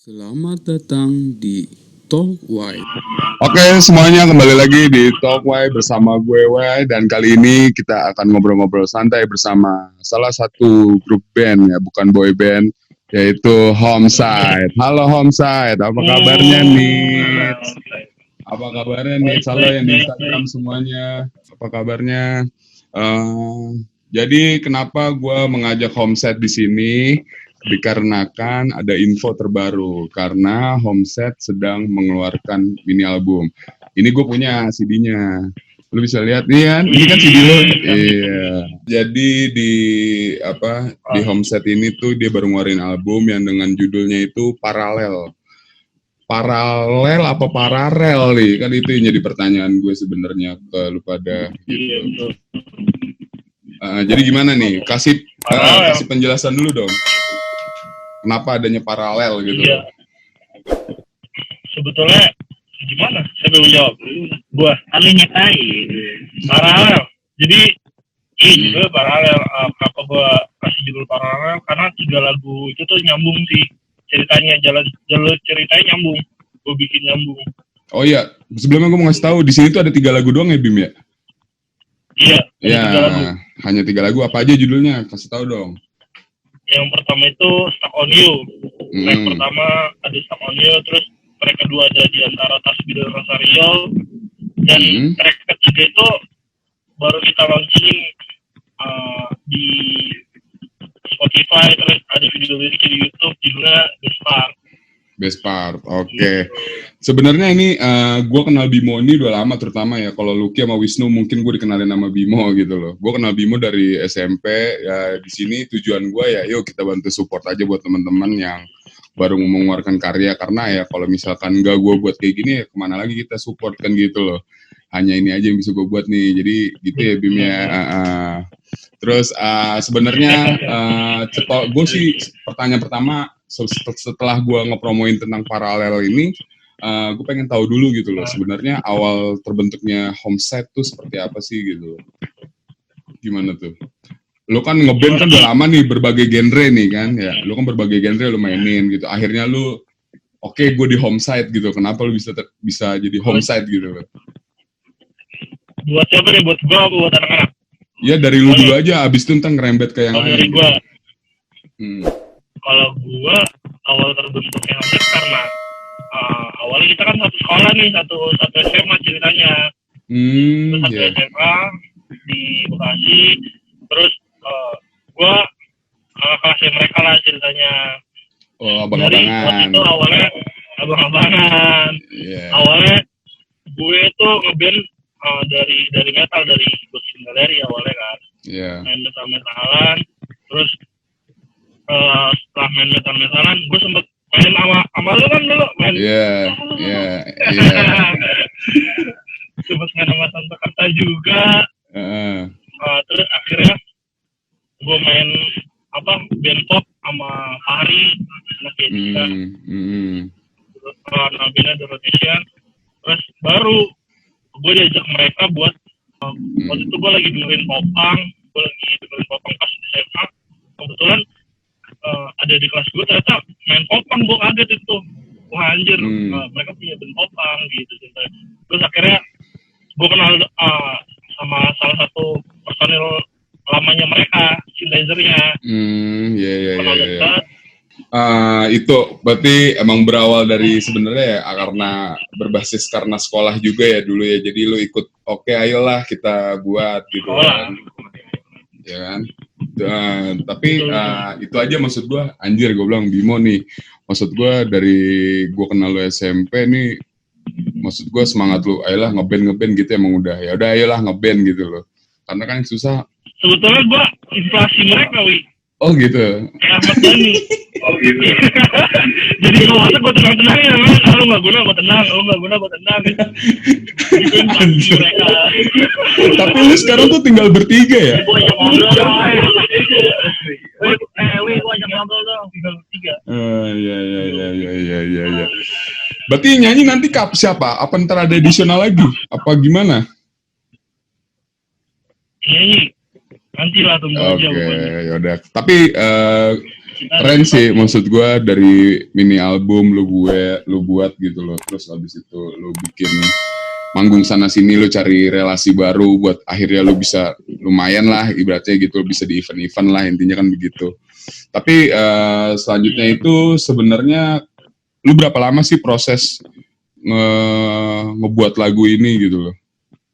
Selamat datang di Talk White. Oke, semuanya kembali lagi di Talk Why bersama gue Wai, dan kali ini kita akan ngobrol-ngobrol santai bersama salah satu grup band ya, bukan boy band, yaitu Homeside. Halo Homeside, apa kabarnya nih? Apa kabarnya nih? Halo yang di Instagram semuanya, apa kabarnya? Jadi kenapa gue mengajak Homeside di sini? Dikarenakan ada info terbaru karena Homeside sedang mengeluarkan mini album. Ini gue punya CD-nya. Lu bisa lihat nih kan? Ini kan CD lo. Iya. Jadi di Homeside ini tuh dia baru ngeluarin album yang dengan judulnya itu Paralel. Paralel apa paralel nih? Kan itu yang jadi pertanyaan gue sebenarnya ke lu pada gitu. Jadi gimana nih? Kasih penjelasan dulu dong. Kenapa adanya paralel gitu? Iya. Sebetulnya gimana? Saya belum jawab. Gua kali nyetai paralel. Jadi judul paralel. Kenapa gua kasih judul paralel? Karena 3 lagu itu tuh nyambung sih ceritanya, jalan ceritanya nyambung. Gua bikin nyambung. Oh iya, sebelumnya gue mau ngasih tahu di sini tuh ada 3 lagu doang ya Bim ya? Iya. Ya, 3 lagu. Hanya 3 lagu. Apa aja judulnya? Kasih tahu dong. Yang pertama itu Stuck on You. Track pertama ada Stuck on You, terus track kedua ada Di Antara Tasbih dan Rosario, dan track ketiga itu baru kita launching di Spotify, terus ada video liriknya di YouTube, judulnya Best Part, oke. Sebenarnya ini gue kenal Bimo ini udah lama, terutama ya kalau Lucky sama Wisnu mungkin gue dikenalin nama Bimo gitu loh. Gue kenal Bimo dari SMP ya. Di sini tujuan gue ya, yuk kita bantu support aja buat teman-teman yang baru mengeluarkan karya, karena ya kalau misalkan nggak gue buat kayak gini ya kemana lagi kita support kan gitu loh. Hanya ini aja yang bisa gue buat nih, jadi gitu ya Bim ya. Terus sebenarnya gue sih pertanyaan pertama setelah gue ngepromoin tentang paralel ini, gue pengen tahu dulu gitu loh, sebenarnya awal terbentuknya Homeside tuh seperti apa sih gitu. Gimana tuh? Lu kan ngeband kan udah lama nih, berbagai genre nih kan ya. Lu kan berbagai genre lu mainin gitu. Akhirnya lu oke, gue di Homeside gitu. Kenapa lu bisa jadi Homeside gitu loh? Buat siapa nih? Buat gua apa buat anak-anak? Ya dari lu dulu aja, abis itu ntar ngerembet ke yang lain. Dari gua. Kalau gua awal terbentuknya Homeside karena awalnya kita kan satu sekolah nih, satu SMA ceritanya. Satu SMA di Bekasi. Terus gua kelasnya mereka lah ceritanya. Oh, abang-abangan. Waktu itu awalnya abang-abangan. Yeah. Awalnya gue tuh ngeband dari metal, dari Ghost Galeri awalnya kan. Yeah. Main metal-metalan. Terus setelah main metal-metalan, gue sempet main sama lu kan dulu main. Iya. Sempet main sama Santa Karta juga. Terus akhirnya gue main band pop sama Fahri, anak Jessica. Terus bandnya The Rotation. Terus baru gue diajak mereka buat waktu itu gue lagi dengerin popang pas SMA. Kebetulan ada di kelas gue ternyata main popang, gue kaget itu. Wah anjir, mereka punya band popang gitu. Terus akhirnya gue kenal sama salah satu personil lamanya mereka, synthesizer-nya. Iya. Itu berarti emang berawal dari sebenarnya ya karena berbasis karena sekolah juga ya dulu ya. Jadi lu ikut, oke, ayolah kita buat gitu kan. Ya kan? Tapi itu aja maksud gua, anjir gue bilang Bimo nih. Maksud gua dari gua kenal lu SMP nih, maksud gua semangat lu, ayolah ngeband gitu emang udah. Ya udah ayolah ngeband gitu loh. Karena kan susah. Sebetulnya gua inflasi mereka, Wi. Oh gitu. Ahmad Dhani. Oh gitu. Jadi kalau masa gue tenang-tenang ya, lu nggak guna gue tenang, lu nggak guna gue tenang. Gitu inflasi mereka. Tapi lu sekarang tuh tinggal bertiga ya? Gue ajak ngobrol dong. Gue ajak ngobrol dong, tinggal bertiga. Iya. Berarti nyanyi nanti siapa? Apa ntar ada additional lagi? Apa gimana? Nyanyi. Nanti lah tunggu aja. Oke, yaudah. Tapi Keren sih, maksud gue dari mini album lu buat gitu loh, terus habis itu lu bikin manggung sana sini, lu cari relasi baru buat akhirnya lu bisa lumayan lah ibaratnya gitu, bisa di event-event lah, intinya kan begitu. Tapi selanjutnya itu sebenarnya lu berapa lama sih proses ngebuat lagu ini gitu loh?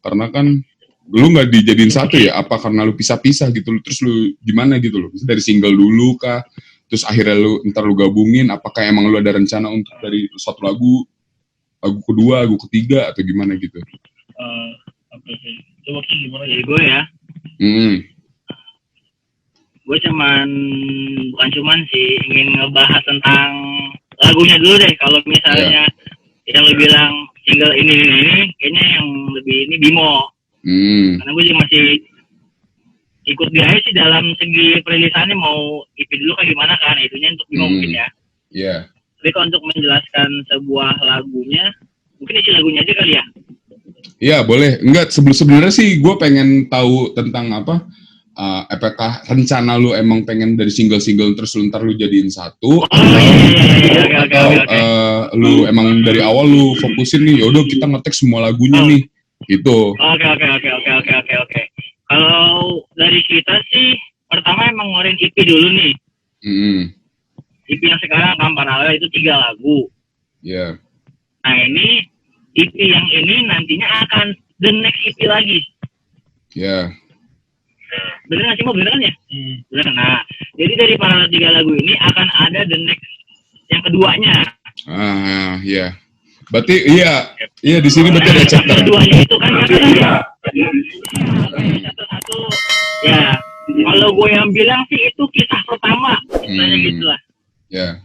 Karena kan lu nggak dijadiin satu ya, apa karena lu pisah-pisah gitu, terus lu gimana gitu loh? Dari single dulu kah? Terus akhirnya ntar lu gabungin, apakah emang lu ada rencana untuk dari satu lagu kedua, lagu ketiga, atau gimana gitu? Oke. Coba gimana ya gue ya? Gue bukan cuman sih ingin ngebahas tentang lagunya dulu deh. Kalau misalnya yang lu bilang single ini, kayaknya yang lebih ini Bimo. Karena gue juga masih ikut dia sih dalam segi perilisannya, mau IP dulu kayak gimana kan, itunya untuk Bimo mungkin ya. Iya. Tapi kalau untuk menjelaskan sebuah lagunya, mungkin isi lagunya aja kali ya. Iya boleh. Enggak, sebenarnya sih gue pengen tahu tentang apa, apakah rencana lu emang pengen dari single-single terus ntar lu jadiin satu, atau lu emang dari awal lu fokusin nih, yaudah kita ngetek semua lagunya nih, gitu. Oke. Kalau dari kita sih, pertama emang ngeluarin EP dulu nih. EP yang sekarang kan paralel itu 3 lagu. Iya. Nah ini EP yang ini nantinya akan the next EP lagi. Iya. Bener nggak sih, bener kan ya? Bener. Nah, jadi dari paralel 3 lagu ini akan ada the next yang keduanya. Iya. Berarti iya di sini berarti ada chapter. Keduanya itu kan chapter 1 ya. Kalau gue yang bilang sih itu kisah pertama, misalnya gitulah. Ya.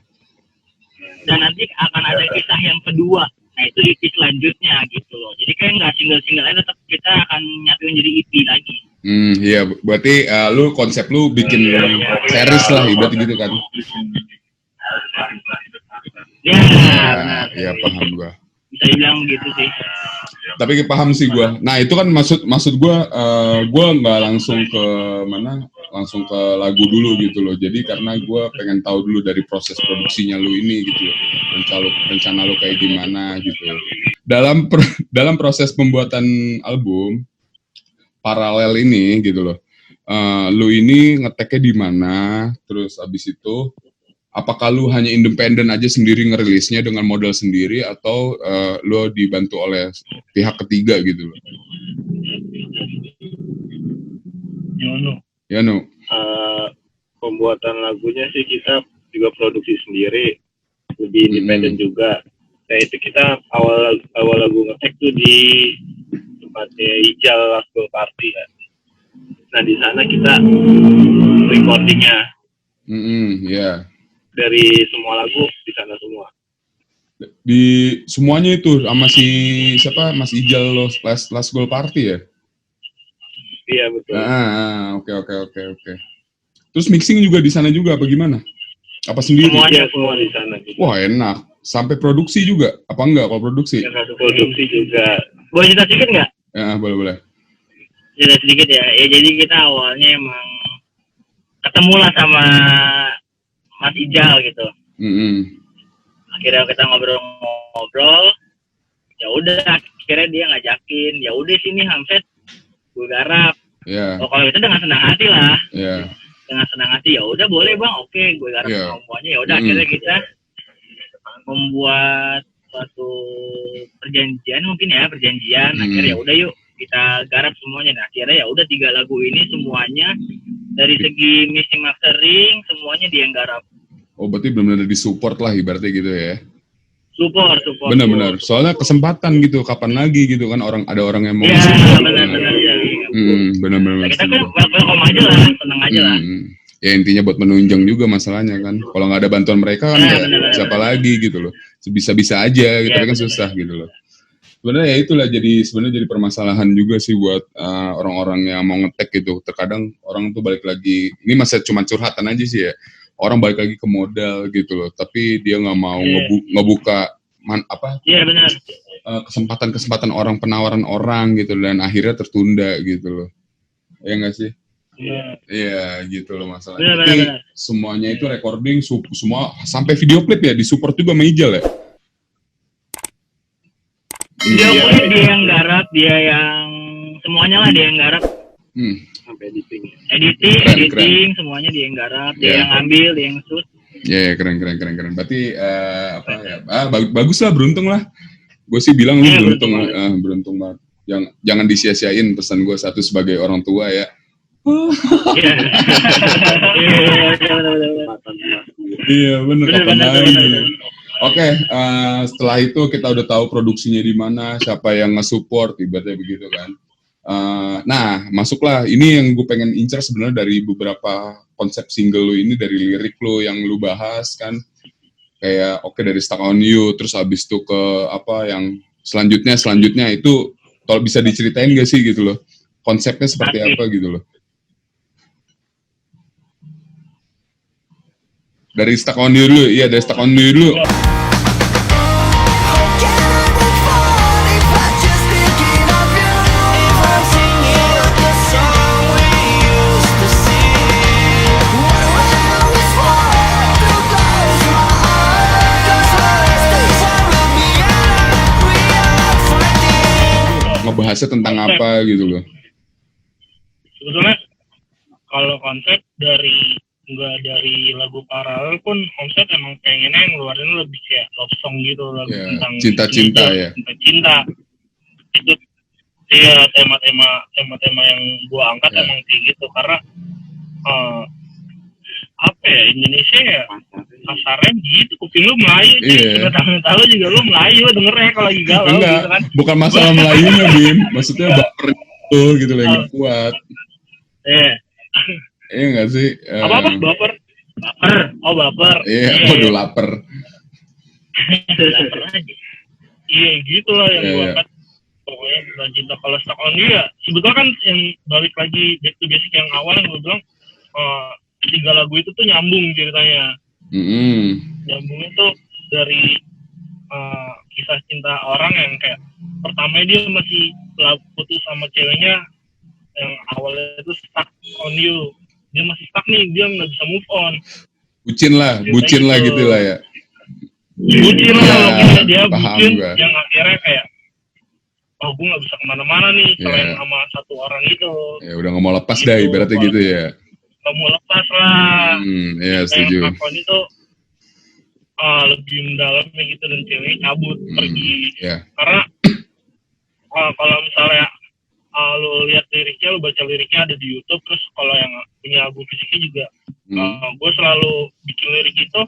Dan nanti akan ada kisah yang kedua. Nah itu EP selanjutnya gitu loh. Jadi kayak nggak single-single aja, tetap kita akan nyatuin jadi EP lagi. Iya, berarti lu konsep lu bikin series lah, berarti gitu kan? Ya, paham gua. Bisa dibilang gitu sih. Tapi paham sih gua. Nah itu kan maksud gua nggak langsung ke mana, langsung ke lagu dulu gitu loh. Jadi karena gua pengen tahu dulu dari proses produksinya lu ini gitu loh. Rencana lu kayak gimana gitu. Dalam proses pembuatan album paralel ini gitu loh. Lu ini ngeteknya di mana? Terus abis itu apakah lu hanya independen aja sendiri ngerilisnya dengan modal sendiri, atau lu dibantu oleh pihak ketiga gitu loh? Ya no. Pembuatan lagunya sih kita juga produksi sendiri, lebih independen juga. Nah itu kita awal lagu ngetek tuh di tempatnya Ijal Last Goal Party ya. Nah di sana kita recordingnya. Ya. Dari semua lagu di sana semua. Di semuanya itu sama si siapa, Mas Ijal Last Goal Party ya? Iya betul. Oke. Terus mixing juga di sana juga apa gimana? Apa sendiri? Semuanya semua di sana. Wah enak. Sampai produksi juga? Apa enggak kalau produksi? Ya, produksi juga. Boleh cerita sedikit nggak? Ya boleh. Cerita sedikit ya. Ya jadi kita awalnya emang ketemulah sama Mas Ijal gitu. Akhirnya kita ngobrol. Ya udah, akhirnya dia ngajakin. Ya udah sini Hamset, gue garap. Yeah. Kalau itu dengan senang hati lah. Yeah. Dengan senang hati, ya udah boleh bang, oke, gue garap semuanya. Ya udah akhirnya kita membuat suatu perjanjian. Akhirnya ya udah yuk kita garap semuanya. Nah akhirnya ya udah 3 lagu ini semuanya dari segi mixing mastering semuanya dia yang garap. Oh berarti benar-benar disupport lah ibaratnya gitu ya? Support. Benar-benar. Soalnya kesempatan gitu, kapan lagi gitu kan, ada orang yang mau. Iya benar. Benar-benar. Nah, kita kan welcome aja lah, senang aja lah. Ya intinya buat menunjang juga masalahnya kan. Kalau nggak ada bantuan mereka kan siapa lagi gitu loh. Bisa-bisa aja gitu, tapi kan susah gitu loh. Sebenarnya ya itulah jadi permasalahan juga sih buat orang-orang yang mau ngetek gitu. Terkadang orang tuh balik lagi, ini masa cuma curhatan aja sih ya. Orang balik lagi ke modal gitu loh, tapi dia nggak mau ngebuka benar. Kesempatan orang, penawaran orang gitu, dan akhirnya tertunda gitu loh. Ya nggak sih? Iya, gitu loh masalahnya. Benar, Tapi benar. semuanya itu recording, semua sampai video klip ya disupport juga sama Ijal ya. Dia pun dia yang garap, dia yang semuanya lah dia yang garap. Sampai editing. Editing, semuanya dia yang garap, dia yang ambil, dia yang shoot. Ya, keren. Berarti apa ya? Bagus lah, beruntung lah. Gue sih bilang lu beruntung banget. Jangan disia-siain pesan gue satu sebagai orang tua ya. Iya bener. Oke, setelah itu kita udah tahu produksinya di mana, siapa yang nge-support, ibaratnya begitu kan. Nah, masuklah. Ini yang gue pengen incer sebenarnya dari beberapa konsep single lu ini, dari lirik lu yang lu bahas kan. Kayak dari Stuck on You, terus habis itu ke apa yang selanjutnya itu kalau bisa diceritain gak sih gitu loh. Konsepnya seperti apa gitu loh. Dari Stuck on You dulu, iya dari Stuck on You dulu. Ngebahasnya tentang apa gitu loh. Sebetulnya kalau konsep nggak dari lagu paralel pun konsep emang pengennya ngeluarin lebih kayak love song gitu, lagu tentang cinta ya. Cinta itu iya tema-tema yang gua angkat emang kayak gitu karena apa ya, Indonesia ya kasarnya gitu, kuping lu Melayu kita tahu juga lu Melayu dengernya kalau lagi galau. Enggak, gitu kan. Bukan masalah Melayunya Bim, maksudnya baper itu gitu loh yang kuat. Iya nggak sih? Apa baper? Baper. Iya, udah lapar. Lapar aja. Iya gitu lah yang gue angkat. Pokoknya tentang cinta. Kalau Stuck on You ya, sebetulnya kan yang balik lagi back to basic yang awal yang gue bilang, 3 lagu itu tuh nyambung ceritanya. Nyambungnya tuh dari kisah cinta orang yang kayak pertama dia masih putus sama ceweknya yang awalnya itu stuck on you, dia masih stuck nih, dia nggak bisa move on. Bucin lah gitu lah ya. Bucin dia bucin yang akhirnya kayak gue nggak bisa kemana-mana nih selain sama satu orang itu. Ya udah nggak mau lepas dah ibaratnya gitu ya. Nggak mau lepas lah. Ya setuju. Yang akun itu lebih mendalamnya gitu dan ceweknya cabut pergi. Karena kalau misalnya lu lihat liriknya, lu baca liriknya ada di YouTube, terus kalau yang punya album fisiknya juga, gue selalu bikin lirik itu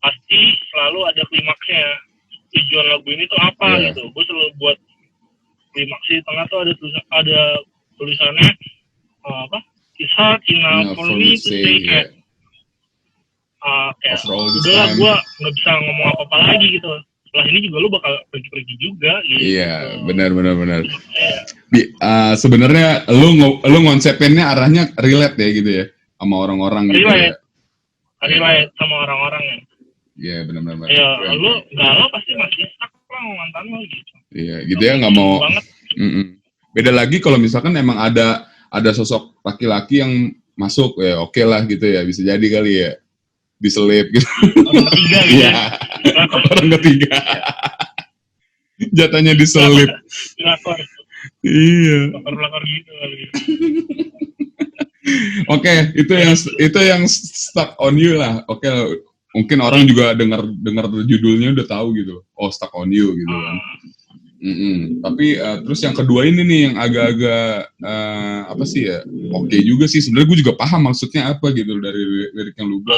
pasti selalu ada klimaksnya. Tujuan lagu ini tuh apa gitu. Gue selalu buat klimaksnya di tengah tuh ada tulisannya kisah Tina for me to say kayak udahlah gue nggak bisa ngomong apa-apa lagi gitu. Setelah ini juga lu bakal pergi-pergi juga gitu. Iya, benar. Sebenarnya lu ngonsepinnya arahnya relate ya gitu ya sama orang-orang gitu ya. Relate sama orang-orang ya. Iya, benar. Iya, lu galau pasti masih stuck lah mantan lu gitu. Iya, gitu ya, nggak mau. Beda lagi kalau misalkan emang ada sosok laki-laki yang masuk ya oke lah gitu ya, bisa jadi kali ya diselip gitu. Orang ketiga gitu. Iya. Orang ketiga. Jatanya diselip. Lakor. Iya. Lakor gitu kali. Oke, itu yang Stuck on You lah. Oke, mungkin orang juga dengar judulnya udah tahu gitu. Oh, Stuck on You gitu kan. Tapi terus yang kedua ini nih yang agak-agak apa sih ya? Oke juga sih, sebenarnya gue juga paham maksudnya apa gitu dari lirik yang lu buat.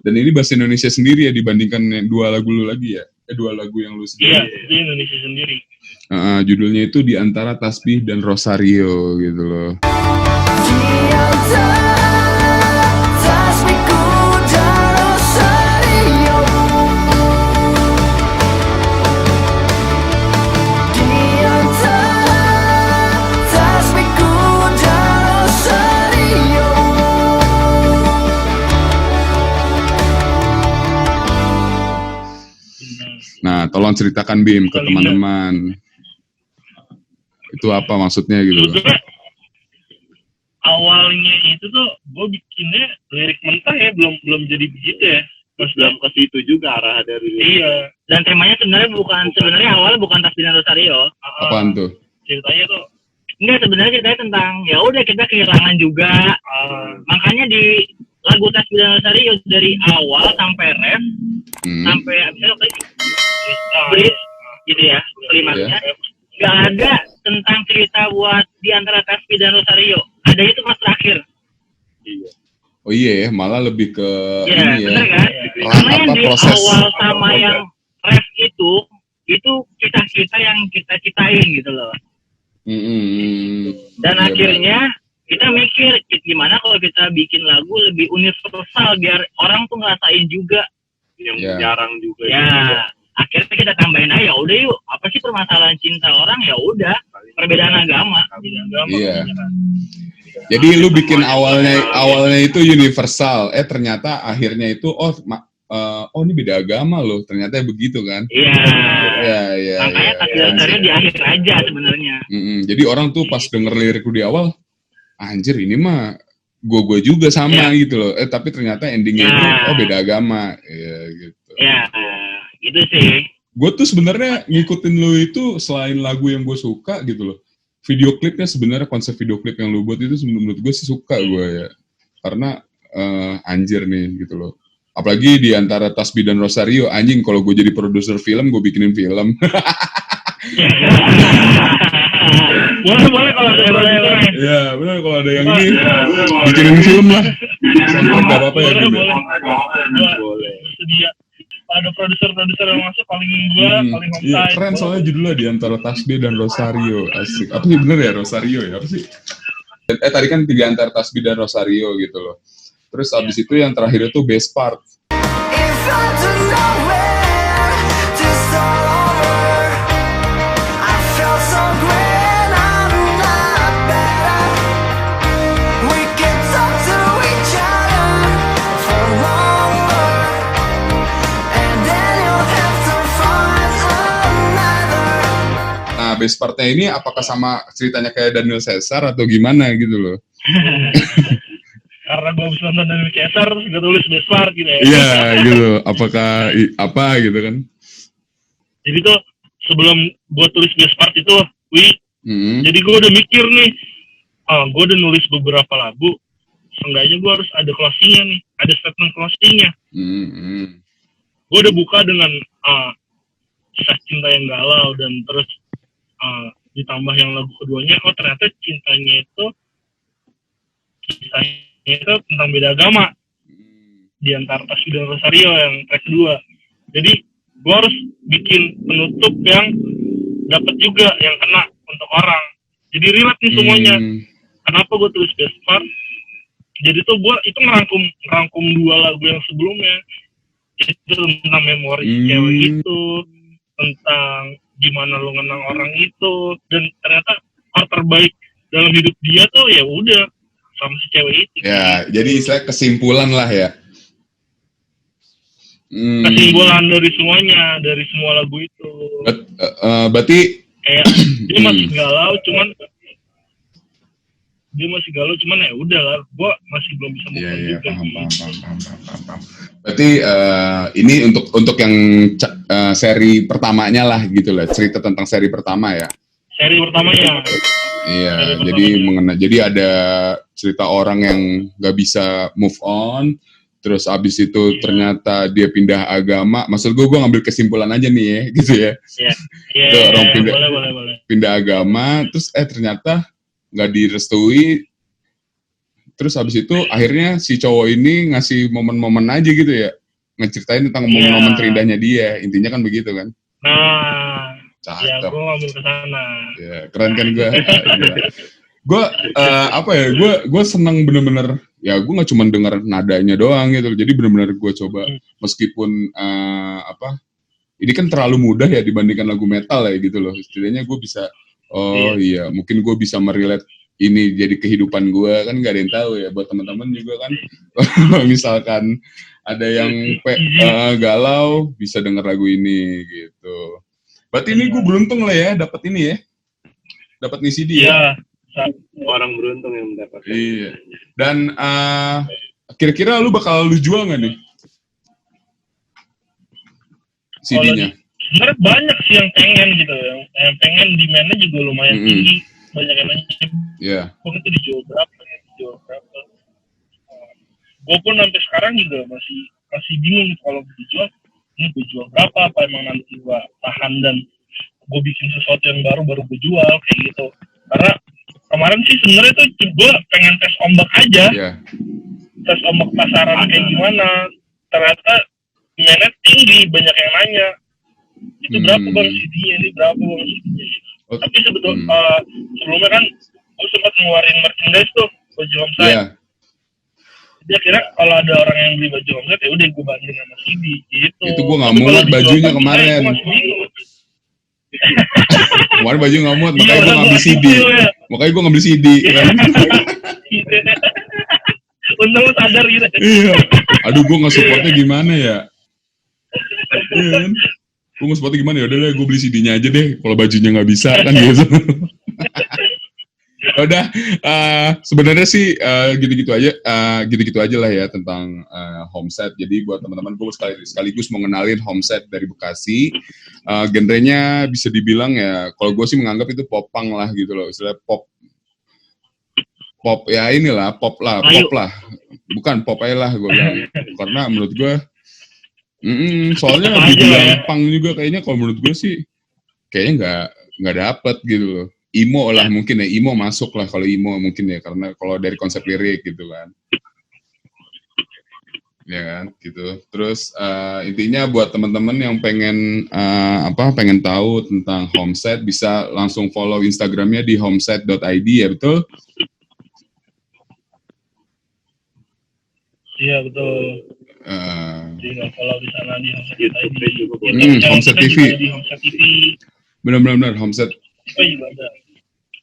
Dan ini bahasa Indonesia sendiri ya dibandingkan 2 lagu lu lagi ya? 2 lagu yang lu sendiri. Iya, di Indonesia sendiri. Judulnya itu Di Antara Tasbih dan Rosario gitu loh. Nah, tolong ceritakan Bim ke teman-teman. Itu apa maksudnya gitu loh. awalnya itu tuh gue bikinnya lirik mentah ya, belum jadi begitu ya. Terus belum ke situ juga arah dari Iya. Dan temanya sebenarnya awalnya bukan Tas Bidan Rosario. Apaan tuh? Ceritanya tuh Enggak, sebenarnya ceritanya tentang ya udah kita kehilangan juga. Makanya di lagu Tas Bidan Rosario dari awal sampai ref sampai abisnya bridge gitu ya, klimaksnya nggak ada tentang cerita buat di antara Tas Bidan Rosario. Ada itu pas terakhir. Oh iya ya, malah lebih ke Ya, ini ya. bener kan? Karena yang di proses awal sama yang ref itu kita yang kita citain gitu loh. Dan Iya, akhirnya kita mikir gimana kalau kita bikin lagu lebih universal biar orang tuh ngerasain juga. yang Ya. jarang juga. Ya, akhirnya kita tambahin aja, udah yuk, apa sih permasalahan cinta orang, ya udah, perbedaan agama. Iya. Jadi lu bikin awalnya itu universal, ternyata akhirnya itu ini beda agama loh, ternyata begitu kan? Iya. Iya. Makanya Tas Bidan Rosario di akhir aja sebenarnya. Jadi orang tuh pas denger lirik lu di awal, anjir ini mah gue juga sama gitu loh. Tapi ternyata endingnya itu beda agama. Iya gitu. Ya, itu sih. Gue tuh sebenarnya ngikutin lu itu selain lagu yang gue suka gitu loh. Video klipnya sebenarnya konsep video klip yang lu buat itu menurut gue sih suka gue ya. Karena anjir nih gitu loh. Apalagi di antara Tas Bidan Rosario, anjing kalau gue jadi produser film, gue bikinin film. boleh kalau ada boleh. Iya, benar kalau ada yang ini bikinin film lah. Soundtrack gak apa-apa ya gitu. Boleh. Sedia. Ada produser yang masuk paling paling on Iya, time. keren soalnya judulnya di antara Tasbih dan Rosario. Asik. Apa sih bener ya Rosario ya? Apa sih? Tadi kan di antara Tasbih dan Rosario gitu loh. Terus abis itu yang terakhir itu best part. Nah, best partnya ini apakah sama ceritanya kayak Daniel Caesar atau gimana gitu loh? Karena gue bisa nonton Daniel Caesar, terus gue tulis best part gitu ya. Iya gitu. Apakah apa gitu kan? Jadi tuh sebelum gue tulis best part itu, jadi gue udah mikir nih, gue udah nulis beberapa lagu, seenggaknya gue harus ada closingnya nih, ada statement closingnya. Gue udah buka dengan kisah cinta yang galau dan terus ditambah yang lagu keduanya, ternyata cintanya itu kisahnya itu tentang beda agama di antara Tas Bidan Rosario yang track kedua. Jadi gue harus bikin penutup yang dapat juga, yang kena untuk orang. Jadi relate nih semuanya. Kenapa gue tulis best part? Jadi tuh gue itu ngerangkum dua lagu yang sebelumnya. Itu tentang memori cewek itu, tentang gimana lu ngenang orang itu, dan ternyata part terbaik dalam hidup dia tuh ya udah sama si cewek itu. Ya, jadi istilah kesimpulan lah ya. Kesimpulan dari semuanya, dari semua lagu itu. Berarti kayak dia masih galau, cuman ya udah lah, gue masih belum bisa move on juga. Paham. Berarti ini untuk yang seri pertamanya lah gitu lah, cerita tentang seri pertama ya. Seri pertamanya. Iya, jadi ada cerita orang yang nggak bisa move on, terus abis itu ternyata dia pindah agama. Maksud gue ngambil kesimpulan aja nih ya, gitu ya. Iya, orang boleh. Pindah agama, terus ternyata nggak direstui. Terus habis itu akhirnya si cowok ini ngasih momen-momen aja gitu ya, ngeceritain tentang momen-momen terindahnya dia. Intinya kan begitu kan? Nah, cakep. Ya gue ngambil ke sana. Ya, keren kan gue. Gue seneng bener-bener. Ya gue nggak cuma denger nadanya doang gitu. Jadi bener-bener gue coba meskipun ini kan terlalu mudah ya dibandingkan lagu metal ya gitu loh. Setidaknya gue bisa. Iya, mungkin gue bisa merelate ini jadi kehidupan gue, kan nggak ada yang tahu ya, buat teman-teman juga kan. Misalkan ada yang galau bisa denger lagu ini gitu. Berarti ini gue beruntung lah ya dapat ini ya, dapat ngisi dia. orang beruntung yang mendapatkan. Iya. Dan kira-kira lu bakal jual nggak nih CD-nya? Sebenarnya banyak sih yang pengen gitu, yang pengen demand-nya juga lumayan tinggi, banyak yang nanya. Iya. Pun itu dijual berapa? Gue pun sampai sekarang juga masih bingung kalau dijual, ini gue jual berapa? Apa emang nanti gue tahan dan gue bikin sesuatu yang baru gue jual kayak gitu. Karena kemarin sih sebenarnya tuh gue pengen tes ombak aja, tes ombak pasaran kayak gimana. Ternyata demand-nya tinggi, banyak yang nanya. Itu berapa bang CD-nya, ini berapa bang CD-nya. Tapi sebelumnya kan gue sempat ngeluarin merchandise tuh, baju homesite. Dia kira kalau ada orang yang beli baju homesite, ya udah gue banding sama CD gitu. Itu gue nggak muat bajunya kemarin. Kemarin baju nggak muat, makanya gue ngambil CD. Makanya gue ngambil CD. Untung lu sadar gitu. Iya. Aduh, gue nggak supportnya gimana ya? Iya. Gue nggak supportnya gimana ya? Udah lah, gue beli CD-nya aja deh. Kalau bajunya nggak bisa kan gitu. Udah, sebenarnya sih gitu-gitu aja lah ya tentang homesite. Jadi buat teman-teman, gue sekaligus mau ngenalin homesite dari Bekasi. Genrenya bisa dibilang ya, kalau gue sih menganggap itu pop punk lah gitu loh, istilah pop ya inilah pop lah, bukan pop aja lah gue bilang. Karena menurut gue, soalnya dibilang punk juga kayaknya kalau menurut gue sih kayaknya nggak dapet gitu loh. Emo lah mungkin ya, emo masuk lah kalau emo mungkin ya, karena kalau dari konsep lirik gitu kan. Ya kan, gitu. Terus intinya buat teman-teman yang pengen pengen tahu tentang homesite, bisa langsung follow Instagramnya di homesite.id ya, betul? Iya betul. Jadi follow di sana di homesite.id juga. Homesite TV. Di homesite TV. Benar homesite. Juga ada.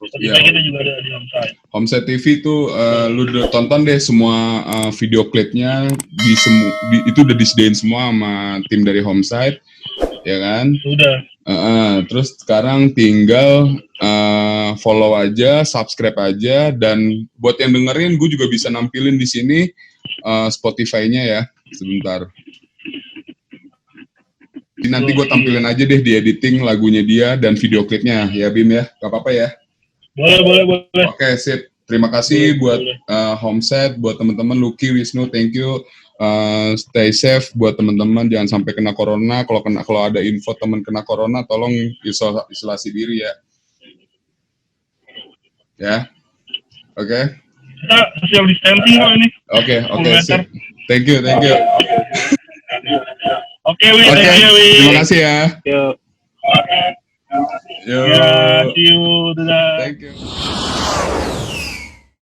Kita juga ada di homesite. Homesite TV tuh lu tonton deh semua video klipnya itu udah disediain semua sama tim dari homesite, ya kan? Sudah. Terus sekarang tinggal follow aja, subscribe aja, dan buat yang dengerin, gue juga bisa nampilin di sini Spotify-nya ya, sebentar. Nanti gue tampilin aja deh di editing lagunya dia dan video klipnya, ya Bim ya, gak apa-apa ya? Boleh. Oke, sip. Terima kasih buat homesite, buat teman-teman Lucky, Wisnu, thank you. Stay safe buat teman-teman, jangan sampai kena corona. Kalau ada info teman kena corona, tolong isolasi diri ya. Ya, oke. Kita social distancing kok ini. Oke, sip. Thank you. Oke, terima kasih ya. Yuk. Yo, see you. Dadah. Thank you.